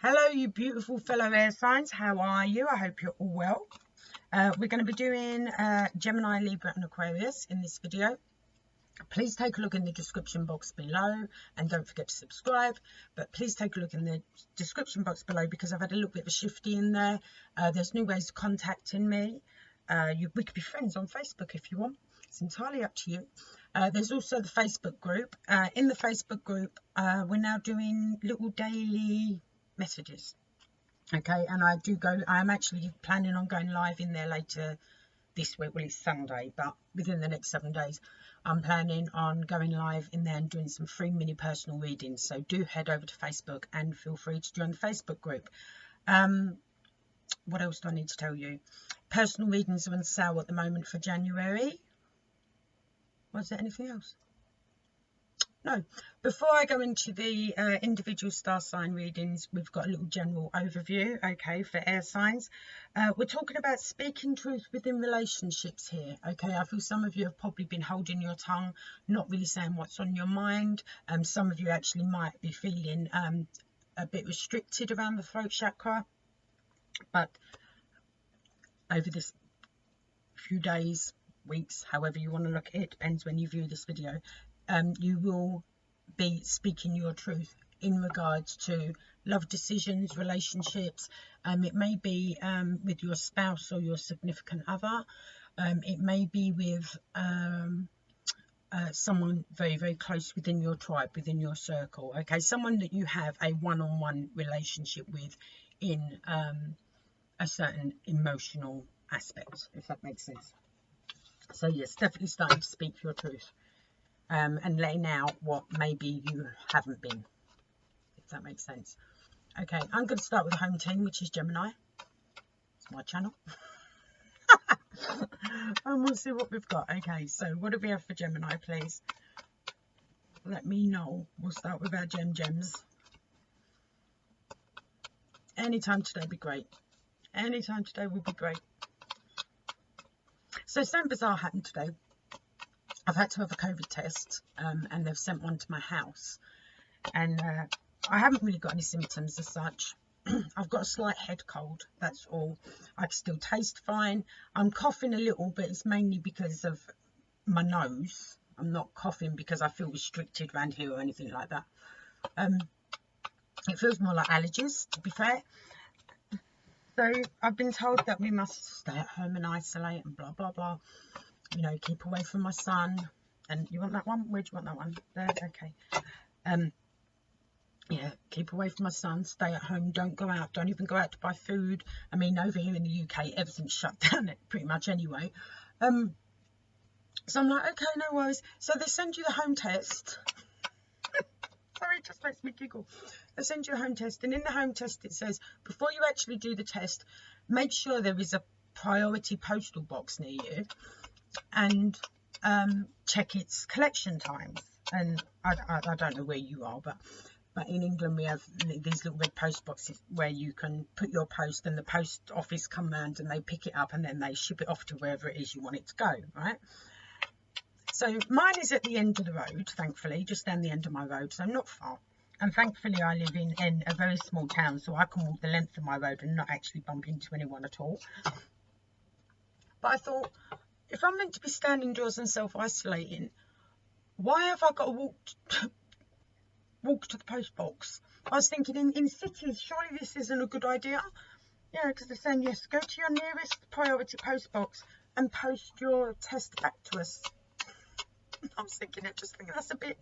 Hello, you beautiful fellow air signs. How are you? I hope you're all well. We're going to be doing Gemini, Libra and Aquarius in this video. Please take a look in the description box below and don't forget to subscribe. But please take a look in the description box below because I've had a little bit of a shifty in there. There's new ways of contacting me. We could be friends on Facebook if you want. It's entirely up to you. There's also the Facebook group. In the Facebook group, we're now doing little daily messages. Okay, and I'm actually planning on going live in there later this week. Well, it's Sunday, but within the next 7 days, I'm planning on going live in there and doing some free mini personal readings. So do head over to Facebook and feel free to join the Facebook group. What else do I need to tell you? Personal readings are on sale at the moment for January. Was there anything else? No. Before I go into the individual star sign readings, we've got a little general overview, okay, for air signs. We're talking about speaking truth within relationships here, okay. I feel some of you have probably been holding your tongue, not really saying what's on your mind. Some of you actually might be feeling a bit restricted around the throat chakra. But over this few days, weeks, however you want to look at it, depends when you view this video, you will be speaking your truth in regards to love decisions, relationships. It may be with your spouse or your significant other. It may be with someone very, very close within your tribe, within your circle. Okay, someone that you have a one-on-one relationship with in a certain emotional aspect, if that makes sense. So yes, definitely starting to speak your truth. And laying out what maybe you haven't been, if that makes sense. Okay, I'm going to start with the home team, which is Gemini. It's my channel. And we'll see what we've got. Okay, so what do we have for Gemini, please? Let me know. We'll start with our gems. Anytime today would be great. Anytime today will be great. So something bizarre happened today. I've had to have a COVID test and they've sent one to my house, and I haven't really got any symptoms as such. I've got a slight head cold, that's all. I can still taste fine. I'm coughing a little, but it's mainly because of my nose. I'm not coughing because I feel restricted around here or anything like that. It feels more like allergies, to be fair. So I've been told that we must stay at home and isolate and blah blah blah. You know, keep away from my son. And you want that one? Where do you want that one? There, okay. Yeah, keep away from my son, stay at home, don't go out, don't even go out to buy food. I mean, over here in the UK, everything's shut down pretty much anyway. So I'm like, okay, no worries. So they send you the home test. Sorry, it just makes me giggle. They send you a home test, and in the home test it says, before you actually do the test, make sure there is a priority postal box near you, and check its collection times. And I don't know where you are, but in England we have these little red post boxes where you can put your post, and the post office come round and they pick it up and then they ship it off to wherever it is you want it to go, right? So mine is at the end of the road, thankfully, just down the end of my road, so not far. And thankfully I live in a very small town, so I can walk the length of my road and not actually bump into anyone at all. But I thought, if I'm meant to be standing indoors and self-isolating, why have I got to walk to the post box? I was thinking, in cities, surely this isn't a good idea. Yeah, because they're saying, yes, go to your nearest priority post box and post your test back to us. I was thinking, that's a bit...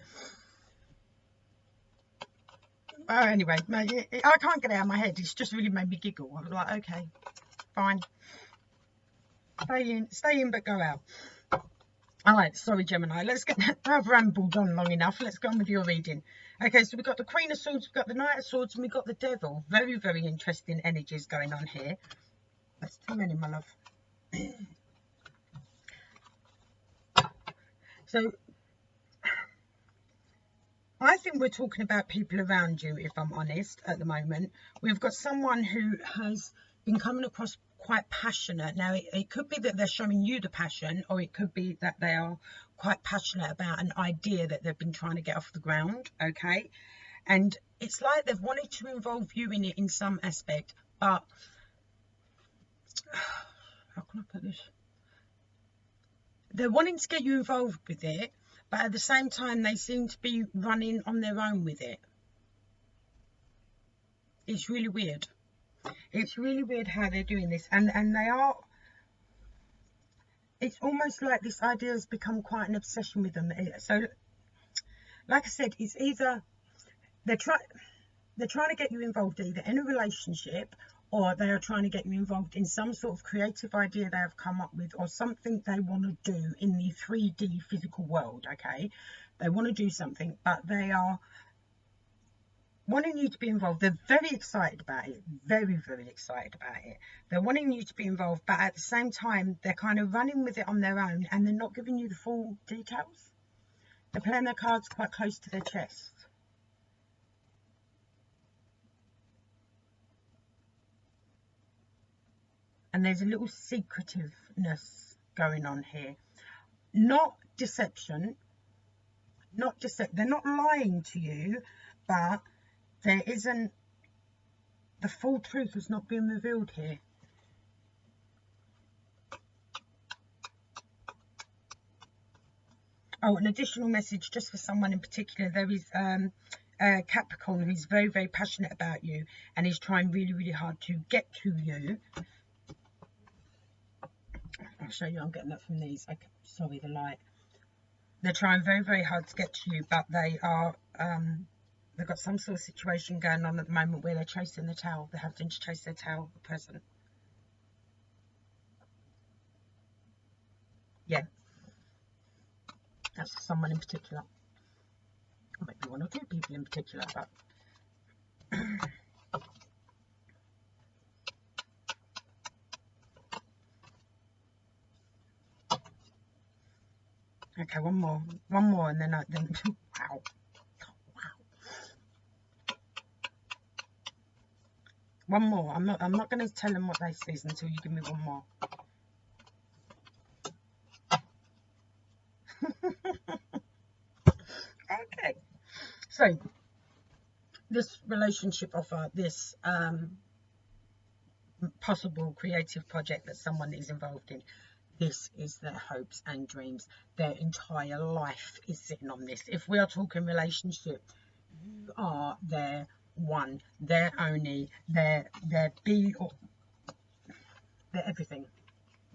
Oh, anyway, I can't get it out of my head. It's just really made me giggle. I was like, okay, fine. Stay in, but go out. All right, sorry, Gemini. Let's get... I've rambled on long enough. Let's go on with your reading. Okay, so we've got the Queen of Swords, we've got the Knight of Swords, and we've got the Devil. Very, very interesting energies going on here. That's too many, my love. So, I think we're talking about people around you, if I'm honest, at the moment. We've got someone who has been coming across quite passionate. Now, it could be that they're showing you the passion, or it could be that they are quite passionate about an idea that they've been trying to get off the ground, okay? And it's like they've wanted to involve you in it in some aspect, but how can I put this? They're wanting to get you involved with it, but at the same time they seem to be running on their own with it. It's really weird. It's really weird how they're doing this, and they are. It's almost like this idea has become quite an obsession with them. So, like I said, it's either they're trying to get you involved either in a relationship, or they are trying to get you involved in some sort of creative idea they have come up with, or something they want to do in the 3D physical world. Okay, they want to do something, but they are wanting you to be involved. They're very excited about it, very, very excited about it. They're wanting you to be involved, but at the same time, they're kind of running with it on their own, and they're not giving you the full details. They're playing their cards quite close to their chest. And there's a little secretiveness going on here. Not deception. They're not lying to you, but there isn't, the full truth has not been revealed here. Oh, an additional message just for someone in particular. There is a Capricorn who's very, very passionate about you, and is trying really, really hard to get to you. I'll show you, I'm getting that from these. Okay, sorry, the light. They're trying very, very hard to get to you, but they are... they've got some sort of situation going on at the moment where they're chasing the tail. They're having to chase their tail, the present. Yeah. That's for someone in particular. Or maybe one or two people in particular, but... Okay, one more, and then wow. One more. I'm not going to tell them what this is until you give me one more. Okay. So, this relationship offer, this possible creative project that someone is involved in, this is their hopes and dreams. Their entire life is sitting on this. If we are talking relationship, you are their one, their only, their be, or their everything.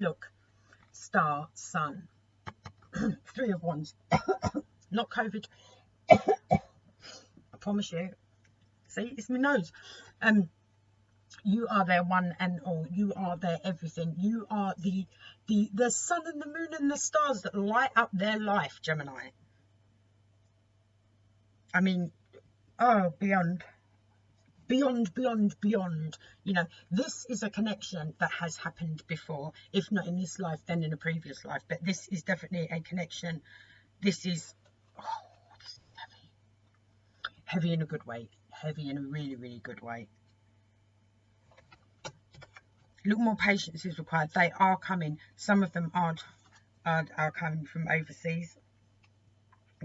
Look, star, sun, 3 of Wands, not COVID. I promise you. See, it's my nose. You are their one and all. You are their everything. You are the sun and the moon and the stars that light up their life, Gemini. I mean, oh, beyond. You know, this is a connection that has happened before. If not in this life, then in a previous life. But this is definitely a connection. This is, oh, this is heavy. Heavy in a good way. Heavy in a really, really good way. A little more patience is required. They are coming. Some of them are coming from overseas.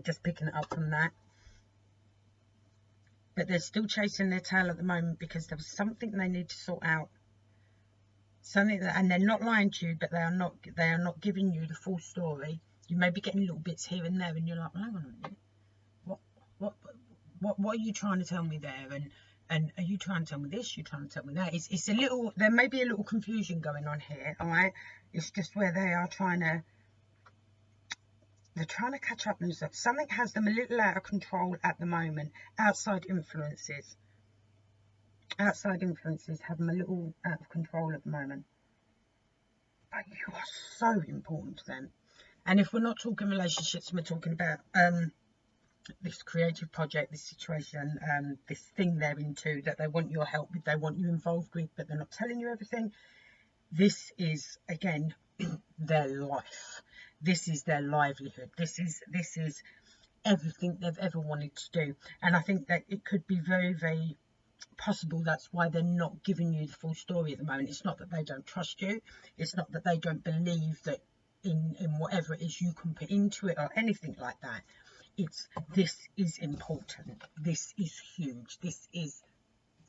Just picking it up from that. But they're still chasing their tail at the moment because there was something they need to sort out. Something that, and they're not lying to you, but they are not giving you the full story. You may be getting little bits here and there, and you're like, well, hang on a minute. What are you trying to tell me there? And are you trying to tell me this? You're trying to tell me that? It's a little, there may be a little confusion going on here, all right? It's just where they are trying to, they're trying to catch up themselves. Something has them a little out of control at the moment. Outside influences. Outside influences have them a little out of control at the moment. But you are so important to them. And if we're not talking relationships, we're talking about this creative project, this situation, this thing they're into that they want your help with, they want you involved with, but they're not telling you everything. This is, again, their life. This is their livelihood. This is everything they've ever wanted to do. And I think that it could be very, very possible that's why they're not giving you the full story at the moment. It's not that they don't trust you. It's not that they don't believe that in whatever it is you can put into it or anything like that. this is important. This is huge. This is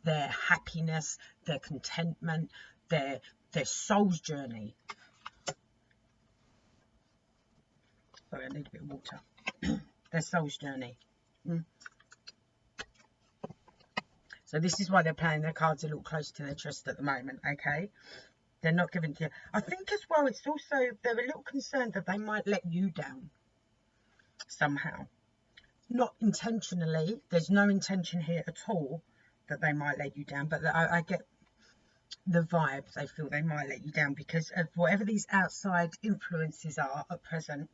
their happiness, their contentment, their soul's journey. Sorry, I need a bit of water. Their soul's journey. So this is why they're playing their cards a little close to their chest at the moment, okay? They're not giving to you. I think as well, it's also, they're a little concerned that they might let you down somehow. Not intentionally. There's no intention here at all that they might let you down. But I get the vibe. They feel they might let you down because of whatever these outside influences are at present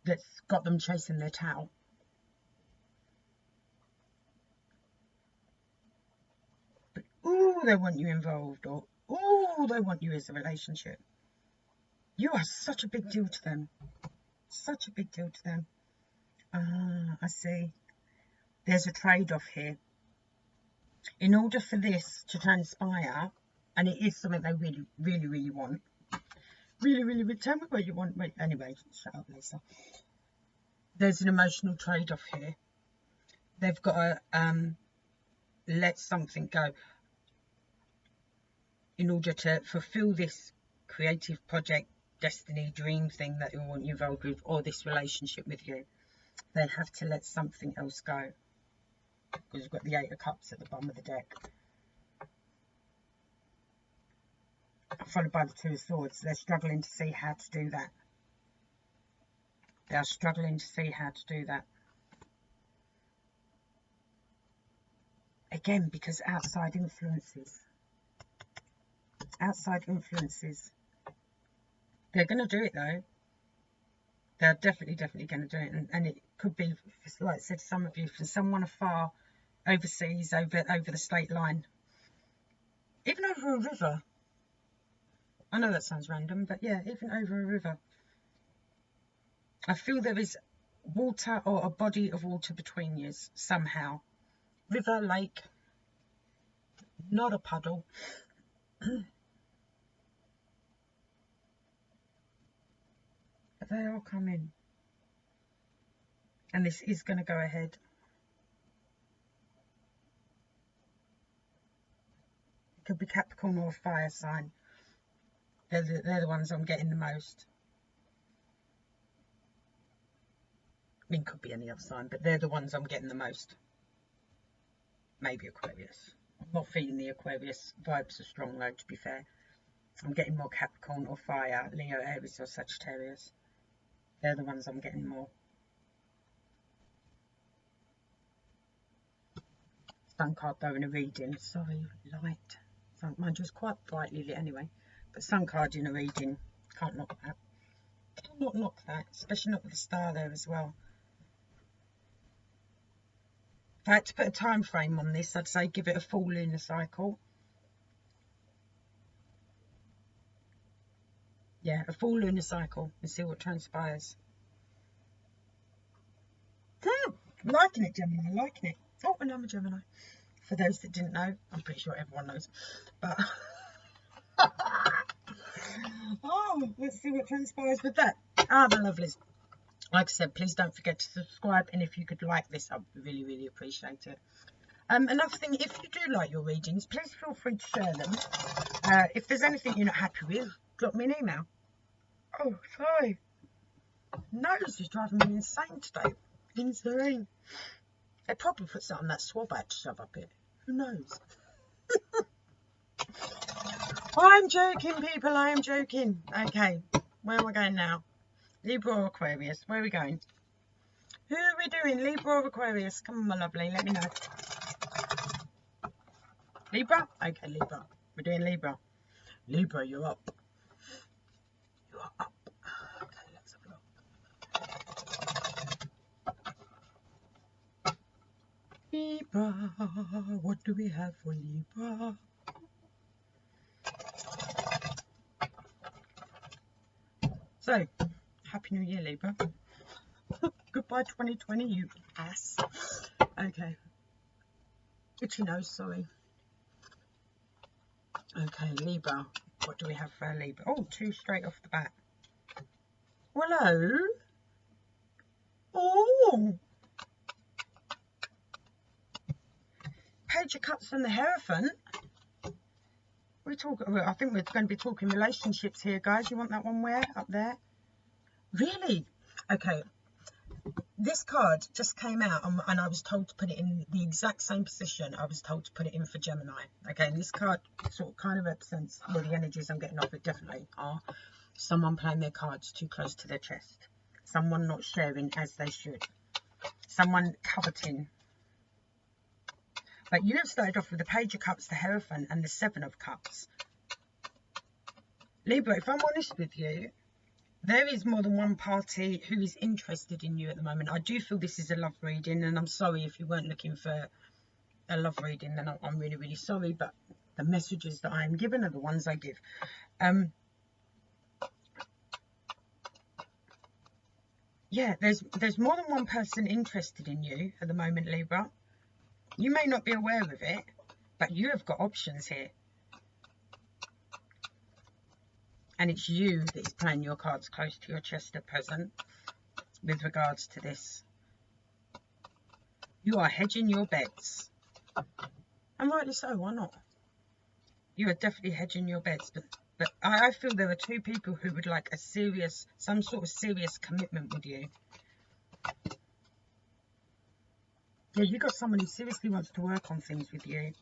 that's got them chasing their tail. But, ooh, they want you involved. Or, ooh, they want you as a relationship. You are such a big deal to them. Such a big deal to them. Ah, I see. There's a trade-off here. In order for this to transpire, and it is something they really, really, really want. Really, really, really, tell me what you want. Wait, anyway, shut up, Lisa. There's an emotional trade-off here. They've got to let something go in order to fulfill this creative project, destiny, dream thing that they want you involved with, or this relationship with you. They have to let something else go. Because we've got the Eight of Cups at the bottom of the deck. Followed by the Two of Swords. They're struggling to see how to do that. They are struggling to see how to do that. Again, because outside influences. Outside influences. They're going to do it though. They're definitely going to do it. And it could be, like I said, some of you, from someone afar, overseas, over the state line. Even over a river. I know that sounds random, but yeah, even over a river. I feel there is water or a body of water between you somehow. River, lake, not a puddle. But they are coming. And this is going to go ahead. It could be Capricorn or a fire sign. They're the ones I'm getting the most. I mean, could be any other sign, but they're the ones I'm getting the most. Maybe Aquarius. I'm not feeling the Aquarius vibes are strong though, to be fair. I'm getting more Capricorn or fire, Leo, Aries or Sagittarius. They're the ones I'm getting more. Sun card though in a reading. Sorry, light. So, mind you, it's quite brightly lit anyway. But sun card in a reading. Can't knock that. Cannot knock that. Especially not with the star there as well. If I had to put a time frame on this, I'd say give it a full lunar cycle. Yeah, a full lunar cycle and see what transpires. Liking it, Gemini, liking it. Oh, and I'm a Gemini. For those that didn't know, I'm pretty sure everyone knows. But, oh, let's see what transpires with that. Ah, the lovelies. Like I said, please don't forget to subscribe. And if you could like this, I'd really, really appreciate it. Another thing, if you do like your readings, please feel free to share them. If there's anything you're not happy with, drop me an email. Oh, sorry. Nose is driving me insane today. Insane. They probably put something on that swab I had to shove up it. Who knows? I'm joking, people. I am joking. Okay. Where am I going now? Libra or Aquarius? Where are we going? Who are we doing? Libra or Aquarius? Come on, my lovely. Let me know. Libra? Okay, Libra. We're doing Libra. Libra, you're up. You are up. Okay, let's have a look. Libra. What do we have for Libra? So, Happy New Year, Libra. Goodbye 2020, you ass. Okay. Itchy nose, sorry. Okay, Libra. What do we have for Libra? Oh, two straight off the bat. Well, hello. Oh, Page of Cups and the Hierophant. I think we're going to be talking relationships here, guys. You want that one where? Up there? Really? Okay. This card just came out and I was told to put it in the exact same position I was told to put it in for Gemini. Okay, and this card kind of represents, well, the energies I'm getting off it definitely are someone playing their cards too close to their chest. Someone not sharing as they should. Someone coveting. But you have started off with the Page of Cups, the Hierophant, and the Seven of Cups. Libra, if I'm honest with you, there is more than one party who is interested in you at the moment. I do feel this is a love reading, and I'm sorry if you weren't looking for a love reading, then I'm really, really sorry. But the messages that I am given are the ones I give. Yeah, there's more than one person interested in you at the moment, Libra. You may not be aware of it, but you have got options here. And it's you that is playing your cards close to your chest at present with regards to this. You are hedging your bets. And rightly so, why not? You are definitely hedging your bets. But I feel there are two people who would like some sort of serious commitment with you. Yeah, you got someone who seriously wants to work on things with you.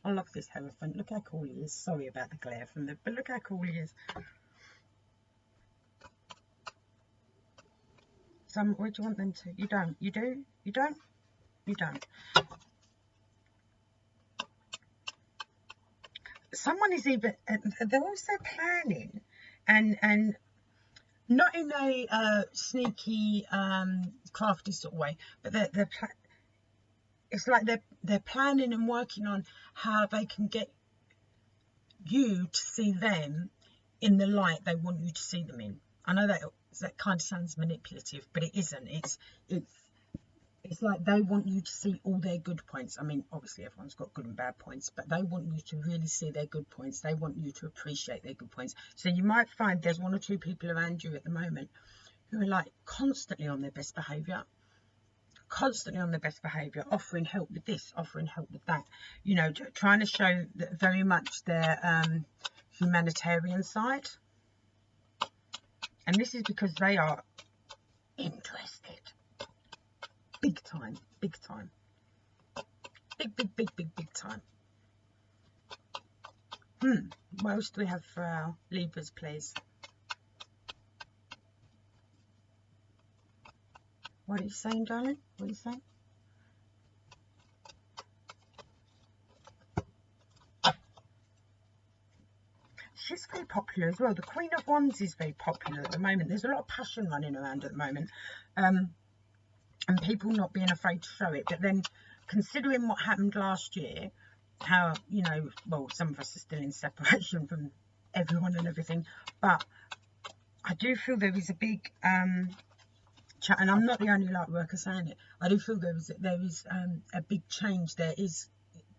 I love this Hierophant. Look how cool he is. Sorry about the glare from the, but look how cool he is. Where do you want them to? You don't. You do? You don't? You don't. Someone is even, they're also planning and not in a sneaky, crafty sort of way, but it's like they're planning and working on how they can get you to see them in the light they want you to see them in. I know that kind of sounds manipulative, but it isn't. It's like they want you to see all their good points. I mean, obviously everyone's got good and bad points, but they want you to really see their good points. They want you to appreciate their good points. So you might find there's one or two people around you at the moment who are like constantly on their best behaviour. Constantly on their best behaviour, offering help with this, offering help with that. You know, trying to show that very much their humanitarian side. And this is because they are interested. Big time, big time. Big time. What else do we have for our Libras, please? What are you saying, darling? What are you saying? She's very popular as well. The Queen of Wands is very popular at the moment. There's a lot of passion running around at the moment. And people not being afraid to show it. But then, considering what happened last year, how, you know, well, some of us are still in separation from everyone and everything. But I do feel there is a big... and I'm not the only light worker saying it. I do feel there is a big change. There is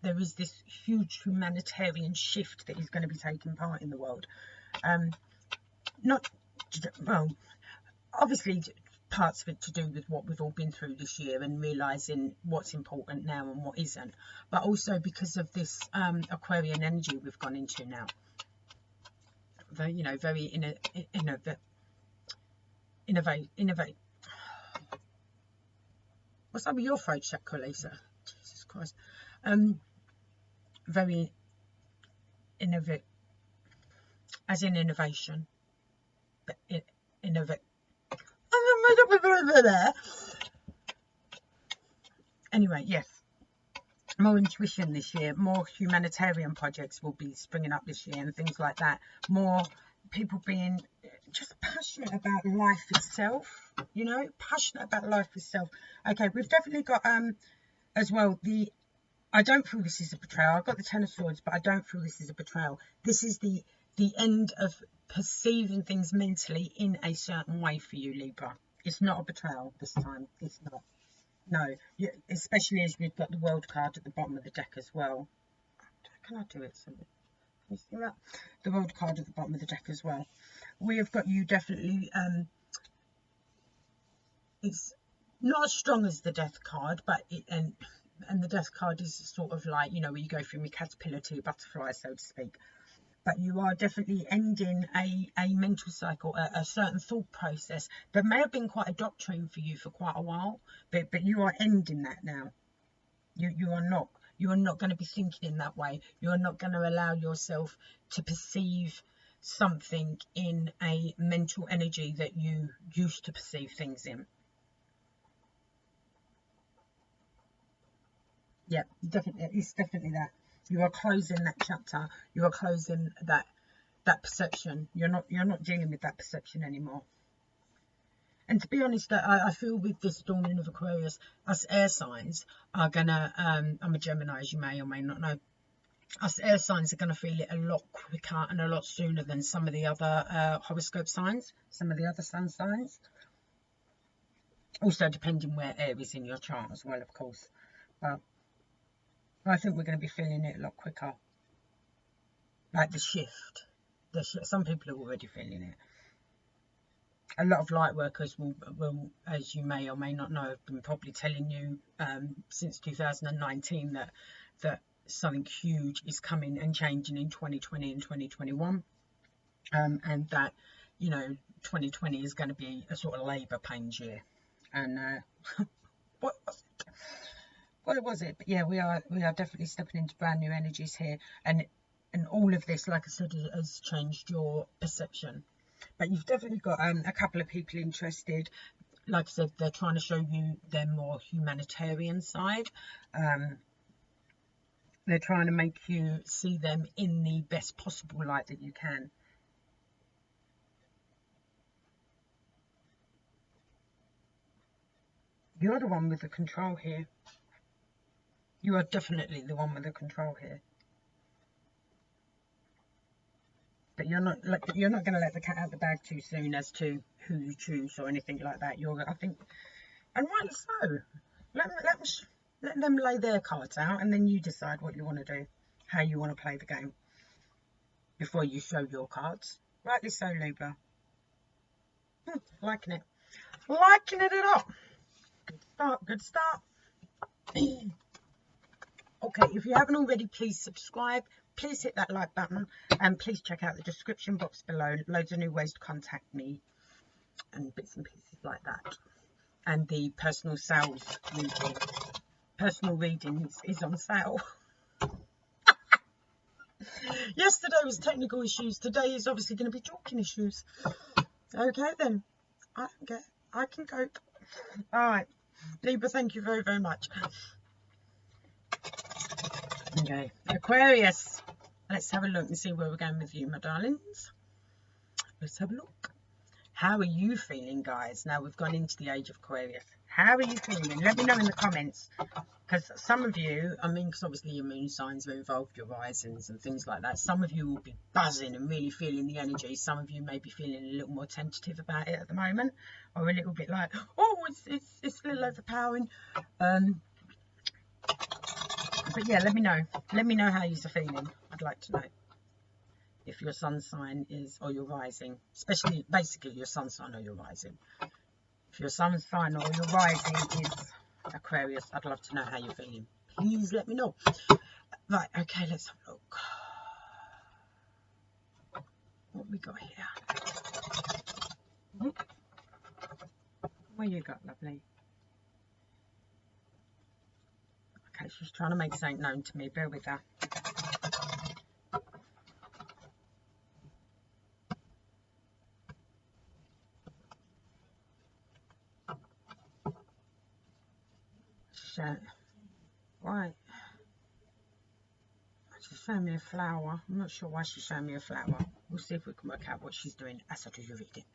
this huge humanitarian shift that is going to be taking part in the world. Obviously parts of it to do with what we've all been through this year and realising what's important now and what isn't, but also because of this Aquarian energy we've gone into now. Very, you know, very innovate. What's up with your throat chakra, Lisa? Jesus Christ. Very innovate, as in innovation, but innovate. Anyway, yes, more intuition this year, more humanitarian projects will be springing up this year and things like that. More people being just passionate about life itself, you know, passionate about life itself. Okay, we've definitely got as well I don't feel this is a betrayal. I've got the Ten of Swords, but I don't feel this is a betrayal. This is the end of perceiving things mentally in a certain way for you, Libra. It's not a betrayal this time. It's not. No, especially as we've got the World card at the bottom of the deck as well. Can I do it? Can you see that? The World card at the bottom of the deck as well. we have got you definitely, it's not as strong as the Death card, but and the Death card is sort of like, you know, where you go from your caterpillar to your butterfly, so to speak. But you are definitely ending a mental cycle, a certain thought process that may have been quite a doctrine for you for quite a while, but you are ending that now. You are not going to be thinking in that way. You are not going to allow yourself to perceive something in a mental energy that you used to perceive things in. Yeah, definitely, it's definitely that. You are closing that chapter. You are closing that perception. You're not dealing with that perception anymore. And to be honest, I feel with this dawning of Aquarius, us air signs are gonna, I'm a Gemini, as you may or may not know, us air signs are going to feel it a lot quicker and a lot sooner than some of the other horoscope signs, some of the other sun signs. Also depending where air is in your chart as well, of course. But I think we're going to be feeling it a lot quicker. Like the shift. Some people are already feeling it. A lot of light workers will, as you may or may not know, have been probably telling you since 2019 that something huge is coming and changing in 2020 and 2021, and that, you know, 2020 is going to be a sort of labour pains year. And what was it? But yeah, we are definitely stepping into brand new energies here, and all of this, like I said, has changed your perception. But you've definitely got a couple of people interested. Like I said, they're trying to show you their more humanitarian side. They're trying to make you see them in the best possible light that you can. You're the one with the control here. You are definitely the one with the control here. But you're not going to let the cat out the bag too soon as to who you choose or anything like that. I think, and rightly so. Let them lay their cards out, and then you decide what you want to do, how you want to play the game, before you show your cards. Rightly so, Libra. Liking it. Liking it a lot. Good start, good start. Okay, if you haven't already, please subscribe. Please hit that like button, and please check out the description box below. Loads of new ways to contact me and bits and pieces like that. And the personal sales reading. Personal readings is on sale. Yesterday was technical issues. Today is obviously going to be talking issues. Okay then. I can cope. Alright. Libra, thank you very, very much. Okay. Aquarius. Let's have a look and see where we're going with you, my darlings. Let's have a look. How are you feeling, guys? Now we've gone into the age of Aquarius. How are you feeling? Let me know in the comments. Because some of you, I mean, because obviously your moon signs are involved, your risings and things like that. Some of you will be buzzing and really feeling the energy. Some of you may be feeling a little more tentative about it at the moment. Or a little bit like, oh, it's a little overpowering. But yeah, let me know. Let me know how you're feeling. I'd like to know. If your sun sign is, or your rising, especially basically your sun sign or your rising. If your sun sign or your rising is Aquarius, I'd love to know how you're feeling. Please let me know. Right, okay, let's have a look. What we got here? What you got, lovely? Okay, she's trying to make something known to me. Bear with her. Right. She's showing me a flower. I'm not sure why she's showing me a flower. We'll see if we can work out what she's doing as I do your reading.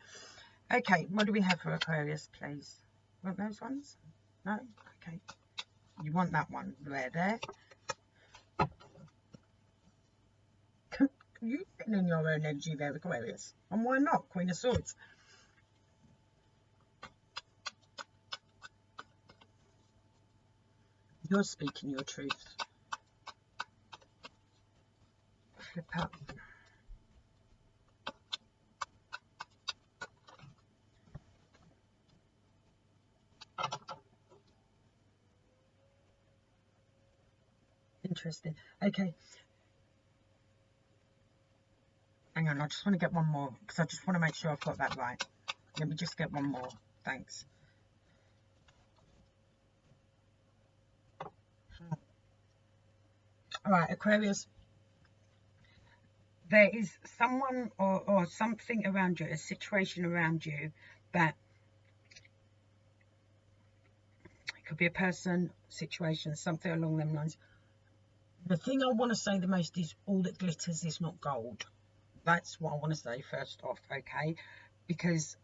Okay, what do we have for Aquarius, please? Want those ones? No? Okay. You want that one there. You fit in your own energy there, Aquarius. And why not? Queen of Swords. You're speaking your truth. Flip up. Interesting. Okay. Hang on, I just want to get one more because I just want to make sure I've got that right. Let me just get one more. Thanks. All right, Aquarius. There is someone or something around you, a situation around you that it could be a person, situation, something along them lines. The thing I want to say the most is all that glitters is not gold. That's what I want to say first off, okay? Because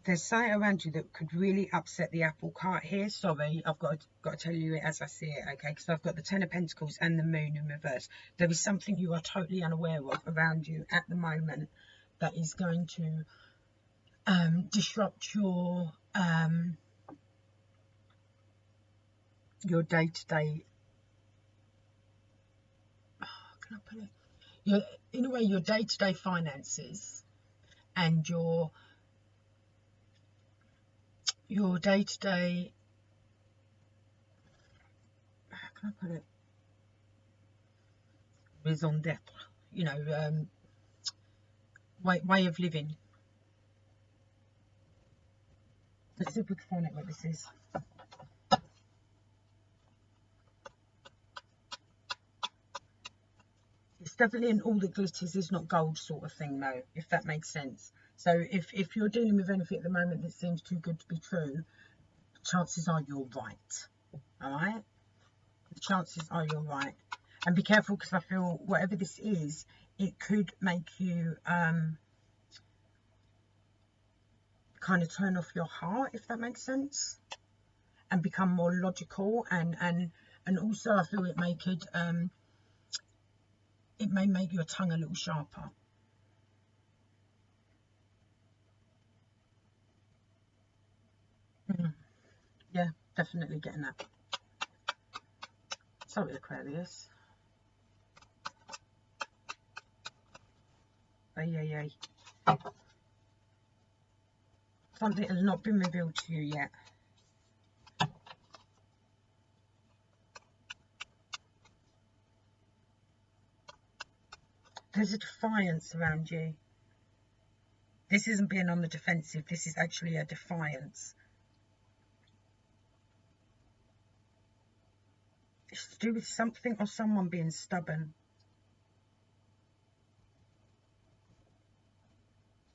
there's something around you that could really upset the apple cart here. Sorry, I've got to tell you it as I see it, okay? Because I've got the Ten of Pentacles and the Moon in reverse. There is something you are totally unaware of around you at the moment that is going to disrupt your day-to-day. How can I put it? In a way, your day-to-day finances and your day-to-day, how can I put it, raison d'etre, you know, way of living. Let's see if we can find out what this is. It's definitely an all that glitters is not gold sort of thing though, if that makes sense. So if you're dealing with anything at the moment that seems too good to be true, chances are you're right. All right? The chances are you're right. And be careful, because I feel whatever this is, it could make you kind of turn off your heart, if that makes sense, and become more logical. And also I feel it may make your tongue a little sharper. Yeah, definitely getting that. Sorry, Aquarius. Ay. Something has not been revealed to you yet. There's a defiance around you. This isn't being on the defensive. This is actually a defiance. It's to do with something or someone being stubborn.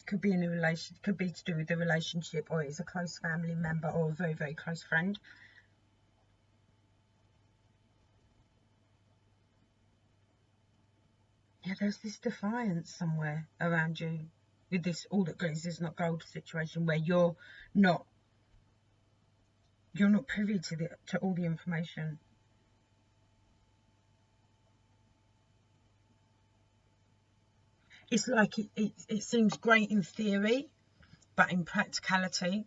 Could be in a relation, could be to do with the relationship, or it's a close family member or a very, very close friend. Yeah, there's this defiance somewhere around you with this all that glitters is not gold situation, where you're not privy to all the information. It's like it seems great in theory, but in practicality,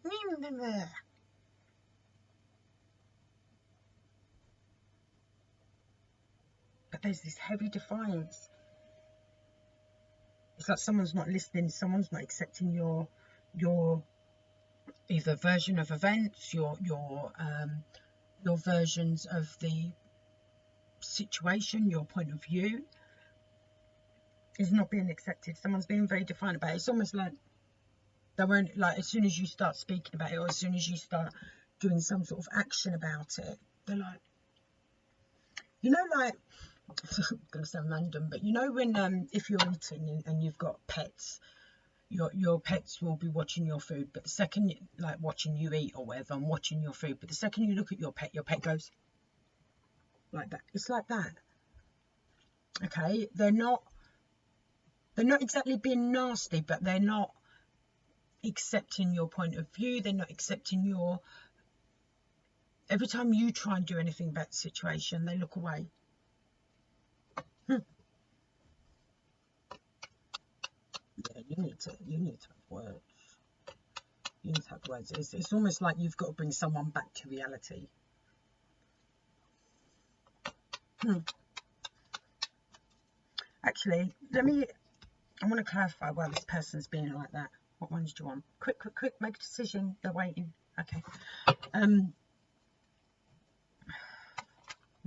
but there's this heavy defiance. It's like someone's not listening, someone's not accepting your either version of events, your versions of the situation, your point of view is not being accepted. Someone's being very defiant about it. It's almost like they won't, like, as soon as you start speaking about it, or as soon as you start doing some sort of action about it, they're like, you know, like, it's gonna sound random, but you know when if you're eating and you've got pets, your pets will be watching your food, but the second, like watching you eat or whatever, and watching your food, but the second you look at your pet goes like that. It's like that. Okay, they're not exactly being nasty, but they're not accepting your point of view. They're not accepting your, every time you try and do anything about the situation, they look away. Yeah, you need to have words. You need to have words. It's almost like you've got to bring someone back to reality. Actually, I want to clarify why this person's being like that. What ones do you want? Quick, make a decision. They're waiting. Okay.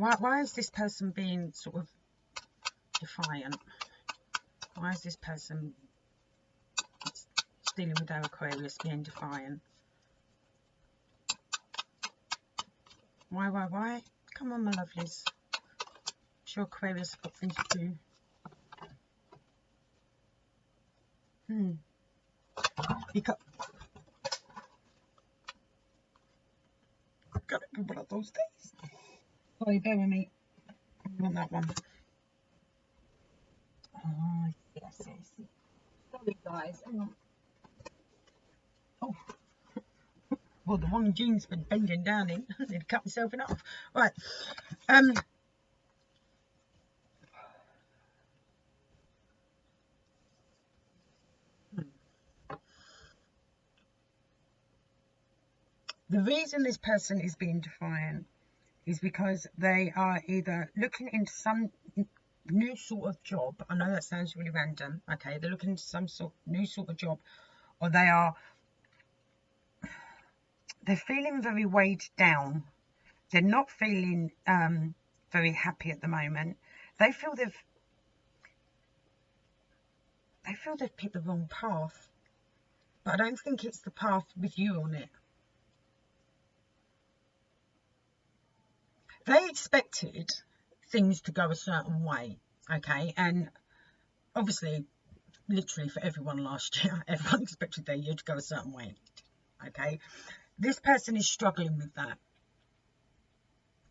Why is this person being sort of defiant? Why is this person dealing with our Aquarius being defiant? Why? Come on, my lovelies. I'm sure Aquarius have got things to do. Got it, one of those days. Sorry, bear with me. I want that one. Oh, yes. Sorry, guys. Hang on. Oh. Well, the one jean's been bending down in. I need to cut myself in half. Right. The reason this person is being defiant is because they are either looking into some new sort of job. I know that sounds really random. Okay, they're looking into some new sort of job, or they're feeling very weighed down. They're not feeling very happy at the moment. They feel they've picked the wrong path, but I don't think it's the path with you on it. They expected things to go a certain way, okay, and obviously, literally for everyone last year, everyone expected their year to go a certain way, okay. This person is struggling with that.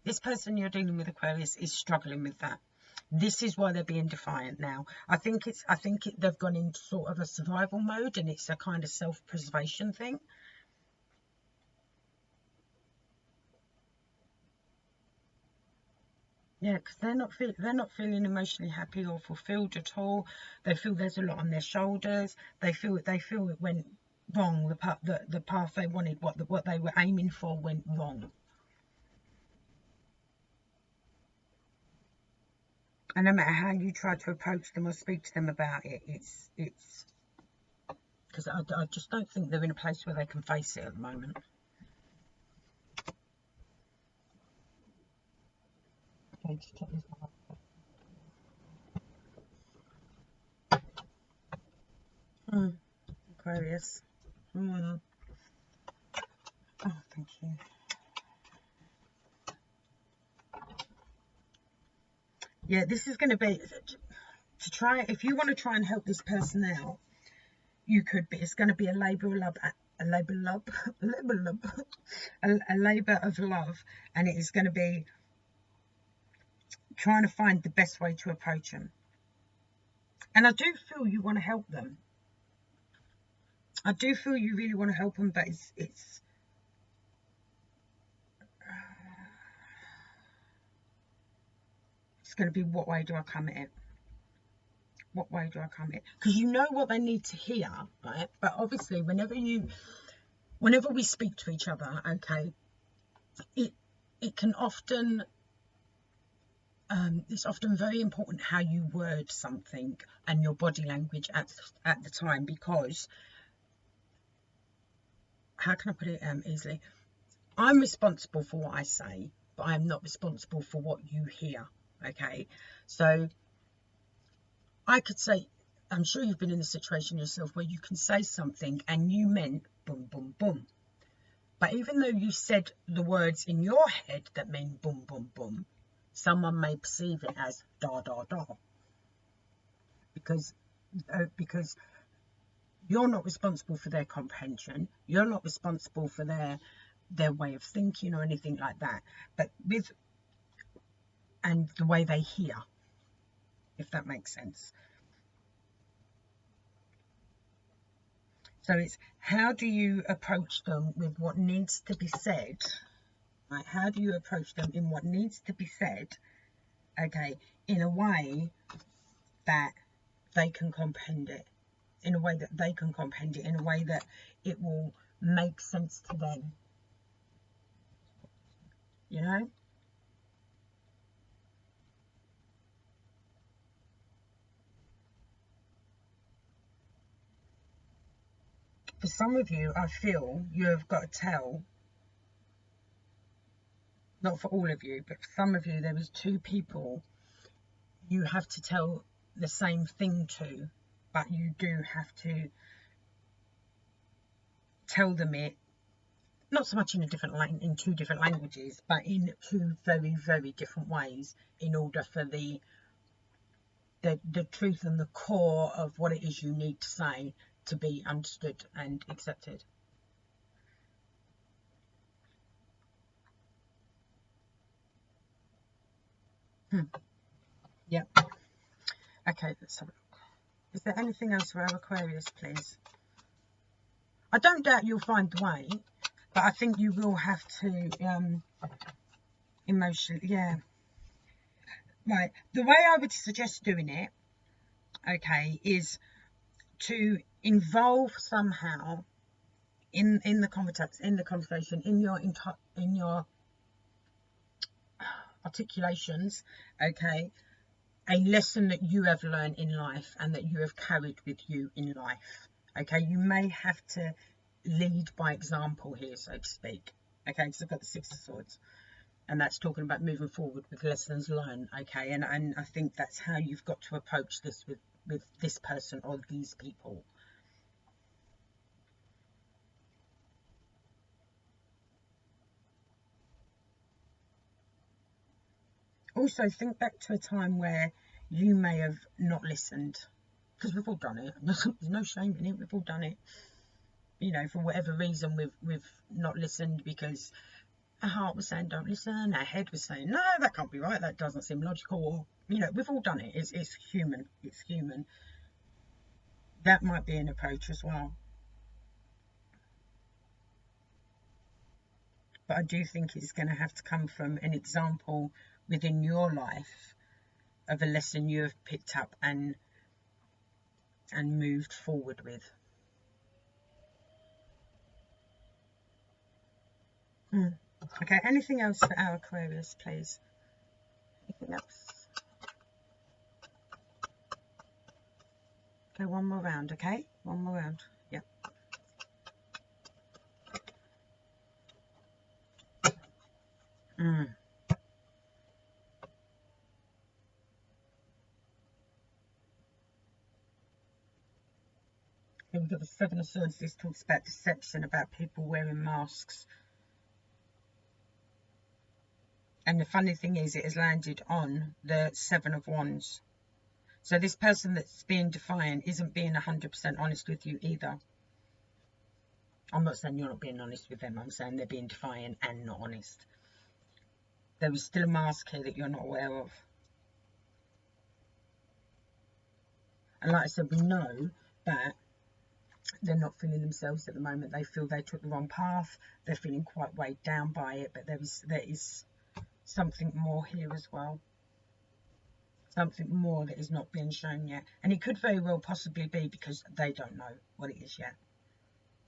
This person you're dealing with, Aquarius, is struggling with that. This is why they're being defiant now. I think they've gone into sort of a survival mode, and it's a kind of self-preservation thing. Yeah, because they're not feeling emotionally happy or fulfilled at all. They feel there's a lot on their shoulders. They feel it went wrong. The path they wanted, what they were aiming for, went wrong. And no matter how you try to approach them or speak to them about it, it's because I just don't think they're in a place where they can face it at the moment. Okay, just check this one. Aquarius. Oh, thank you. Yeah, this is going to be to try. If you want to try and help this person out, you could. But it's going to be a labour of love, a labour of love, and it is going to be trying to find the best way to approach them. And I do feel you want to help them. I do feel you really want to help them, but it's going to be, what way do I come at it? What way do I come at it? Because you know what they need to hear, right? But obviously, whenever we speak to each other, okay, it can often, it's often very important how you word something and your body language at the time, because, how can I put it easily? I'm responsible for what I say, but I am not responsible for what you hear, okay? So I could say, I'm sure you've been in a situation yourself where you can say something and you meant boom, boom, boom. But even though you said the words in your head that mean boom, boom, boom, someone may perceive it as da, da, da. Because you're not responsible for their comprehension. You're not responsible for their way of thinking or anything like that. But and the way they hear, if that makes sense. So it's, how do you approach them with what needs to be said? Right? How do you approach them in what needs to be said? Okay, in a way that they can comprehend it. In a way that they can comprehend it. In a way that it will make sense to them. You know? For some of you, I feel you have got to tell not for all of you, but for some of you, there is 2 people you have to tell the same thing to, but you do have to tell them it, not so much in in 2 different languages, but in 2 very, very different ways, in order for the truth and the core of what it is you need to say to be understood and accepted. Yep. Okay, let's have a look. Is there anything else for our Aquarius, please? I don't doubt you'll find the way, but I think you will have to emotionally, yeah. Right, the way I would suggest doing it, okay, is to involve somehow in the conversation, in your articulations, okay, a lesson that you have learned in life and that you have carried with you in life. Okay, you may have to lead by example here, so to speak. Okay, because I've got the 6 of Swords, and that's talking about moving forward with lessons learned. Okay, and I think that's how you've got to approach this with this person or these people. Also, think back to a time where you may have not listened, because we've all done it. There's no shame in it. We've all done it. You know, for whatever reason, we've not listened because our heart was saying don't listen, our head was saying no, that can't be right, that doesn't seem logical, or, you know, we've all done it. It's human. It's human. That might be an approach as well. But I do think it's going to have to come from an example within your life of a lesson you have picked up and moved forward with. Okay, anything else for our Aquarius, please? Anything else? Go one more round, okay? One more round. Yep. Here we've got the 7 of Swords. This talks about deception, about people wearing masks. And the funny thing is, it has landed on the 7 of Wands. So this person that's being defiant isn't being 100% honest with you either. I'm not saying you're not being honest with them. I'm saying they're being defiant and not honest. There is still a mask here that you're not aware of. And like I said, we know that they're not feeling themselves at the moment. They feel they took the wrong path. They're feeling quite weighed down by it. But there is something more here as well. Something more that is not being shown yet. And it could very well possibly be because they don't know what it is yet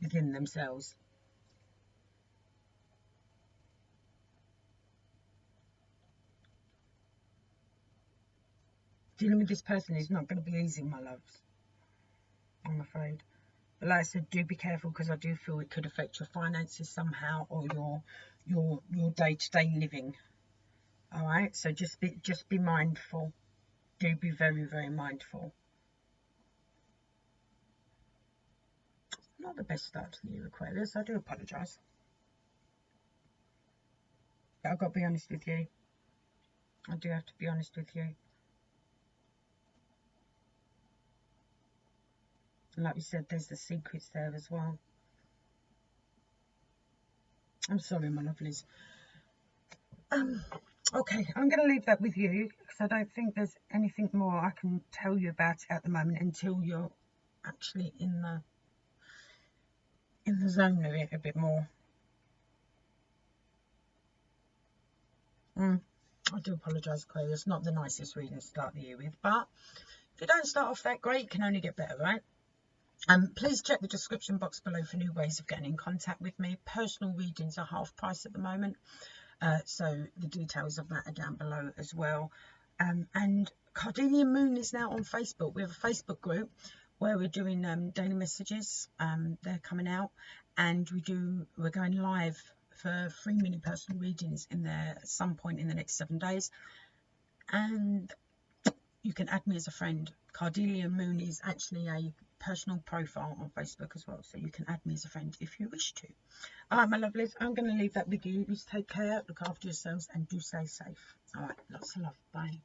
within themselves. Dealing with this person is not going to be easy, my loves, I'm afraid. But like I said, do be careful, because I do feel it could affect your finances somehow, or your day-to-day living. All right, so just be mindful. Do be very, very mindful. Not the best start to the year, Aquarius. I do apologise. But I've got to be honest with you. I do have to be honest with you. And like we said, there's the secrets there as well. I'm sorry, my lovelies. Okay, I'm going to leave that with you, because I don't think there's anything more I can tell you about it at the moment until you're actually in the zone of it a bit more. I do apologise, Aquarius. Not the nicest reading to start the year with, but if you don't start off that great, it can only get better, right? Please check the description box below for new ways of getting in contact with me. Personal readings are half price at the moment, so the details of that are down below as well. And Cardinia Moon is now on Facebook. We have a Facebook group where we're doing daily messages. They're coming out, and we're going live for free mini personal readings in there at some point in the next 7 days. And you can add me as a friend. Cardelia Moon is actually a personal profile on Facebook as well, so you can add me as a friend if you wish to. All right, my lovelies, I'm going to leave that with you. Just take care, look after yourselves, and do stay safe. All right, lots of love. Bye.